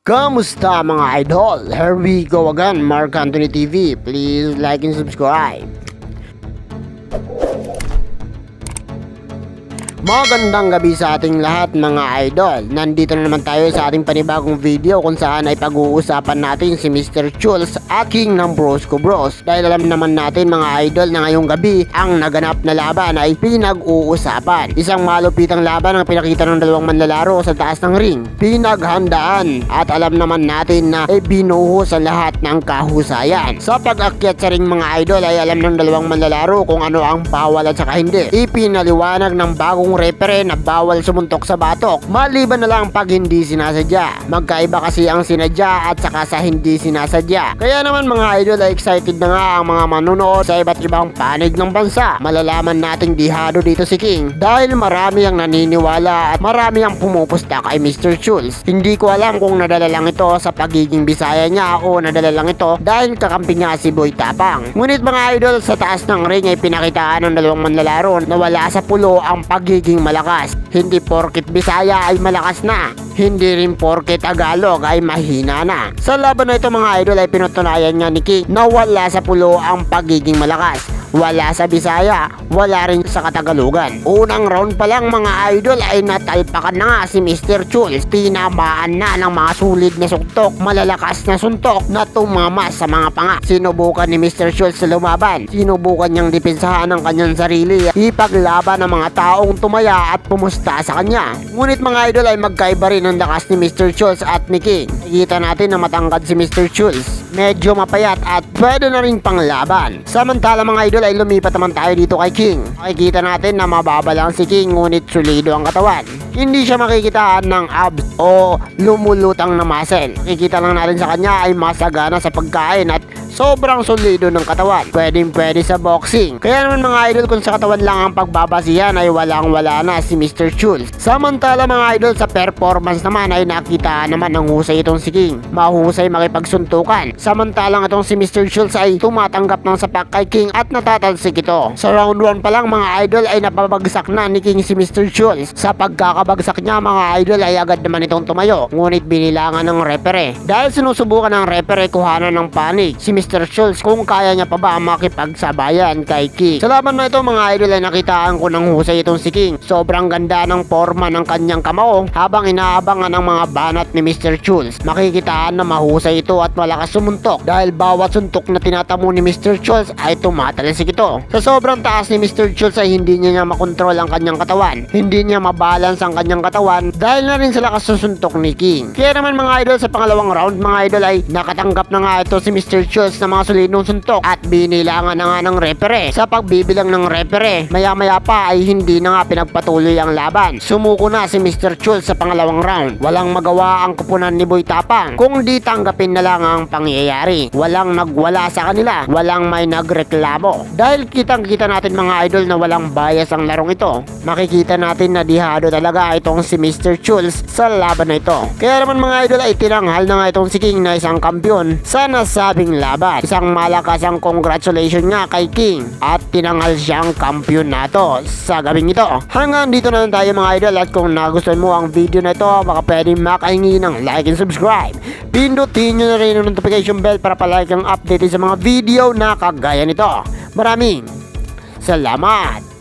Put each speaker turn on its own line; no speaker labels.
Kamusta mga idol? Here we go again, Mark Anthony TV. Please like and subscribe. Magandang gabi sa ating lahat mga idol. Nandito na naman tayo sa ating panibagong video kung saan ay pag-uusapan natin si Mr. Chulz, king ng Brosco Bros. Dahil alam naman natin mga idol na ngayong gabi ang naganap na laban ay pinag-uusapan. Isang malupitang laban ang pinakita ng dalawang manlalaro sa taas ng ring. Pinaghandaan at alam naman natin na binuhos ang lahat ng kahusayan. Sa pag-akyat sa ring mga idol ay alam ng dalawang manlalaro kung ano ang bawal at saka hindi. Ipinaliwanag ng bagong referee na bawal sumuntok sa batok, maliban na lang pag hindi sinasadya. Magkaiba kasi ang sinadya at saka sa hindi sinasadya. Kaya naman mga idol ay excited na nga ang mga manunood sa iba't ibang panig ng bansa. Malalaman nating dihado dito si King dahil marami ang naniniwala at marami ang pumupusta kay Mr. Chulz. Hindi ko alam kung nadala lang ito sa pagiging Bisaya niya o nadala lang ito dahil kakampi niya si Boy Tapang. Ngunit mga idol, sa taas ng ring ay pinakitaan ng dalawang manlalaro na wala sa pulo ang pagiging malakas. Hindi porket Bisaya ay malakas na, hindi rin porket Tagalog ay mahina na. Sa laban na ito mga idol ay pinutunayan nga ni King na wala sa pulo ang pagiging malakas. Wala sa Bisaya, wala rin sa Katagalugan. Unang round pa lang mga idol ay natalpakan na nga si Mr. Chulz. Tinamaan na ng mga sulit na suntok, malalakas na suntok na tumama sa mga panga. Sinubukan ni Mr. Chulz sa lumaban. Sinubukan niyang depensahan ang kanyang sarili, ipaglaban ng mga taong tumaya at pumusta sa kanya. Ngunit mga idol ay magkaiba rin ang lakas ni Mr. Chulz at ni King. Nakikita natin na matangkad si Mr. Chulz, medyo mapayat at pwede na rin panglaban. Samantala mga idol ay lumipat naman tayo dito kay King. Makikita natin na mababa lang si King ngunit solido ang katawan. Hindi siya makikitaan ng abs o lumulutang na muscle. Makikita lang natin sa kanya ay masagana sa pagkain at sobrang solido ng katawan. Pwede sa boxing. Kaya naman mga idol, kung sa katawan lang ang pagbabasihan ay walang-wala na si Mr. Chulz. Samantala mga idol, sa performance naman ay nakita naman ng husay itong si King. Mahusay makipagsuntukan. Samantalang itong si Mr. Chulz ay tumatanggap ng sapak kay King at natatalsik ito. Sa round 1 pa lang mga idol ay napabagsak na ni King si Mr. Chulz. Sa pagkakabagsak niya mga idol ay agad naman itong tumayo. Ngunit binilangan ng referee. Dahil sinusubukan ng referee kuhanan ng panig si Mr. Chulz kung kaya niya pa ba makipagsabayan kay King. Sa laban na ito mga idol ay nakitaan ko ng husay itong si King. Sobrang ganda ng forma ng kanyang kamao habang inaabangan ng mga banat ni Mr. Chulz. Makikitaan na mahusay ito at malakas sumuntok dahil bawat suntok na tinatamo ni Mr. Chulz ay tumatalsik ito. Sa sobrang taas ni Mr. Chulz ay hindi niya makontrol ang kanyang katawan. Hindi niya mabalance ang kanyang katawan dahil na rin sa lakas ng suntok ni King. Kaya naman mga idol, sa pangalawang round mga idol ay nakatanggap na nga ito si Mr. Chulz na mga solidong suntok at binilangan na nga ng referee. Sa pagbibilang ng referee, maya-maya pa ay hindi na nga pinagpatuloy ang laban. Sumuko na si Mr. Chulz sa pangalawang round. Walang magawa ang kupunan ni Boy Tapang kung di tanggapin na lang ang pangyayari. Walang nagwala sa kanila, walang may nagreklamo. Dahil kitang-kita natin mga idol na walang bias ang larong ito. Makikita natin na dihado talaga itong si Mr. Chulz sa laban na ito. Kaya naman mga idol ay tinanghal na nga itong si King na isang kampiyon sa nasabing laban. Isang malakas ang congratulations nga kay King at tinanghal siyang kampiyon nato sa gabing ito. Hanggang dito na lang tayo mga idol, at kung nagustuhan mo ang video na ito baka pwede makahingi ng like and subscribe. Pindutin nyo na rin ang notification bell para palagi kang updated sa mga video na kagaya nito. Maraming salamat!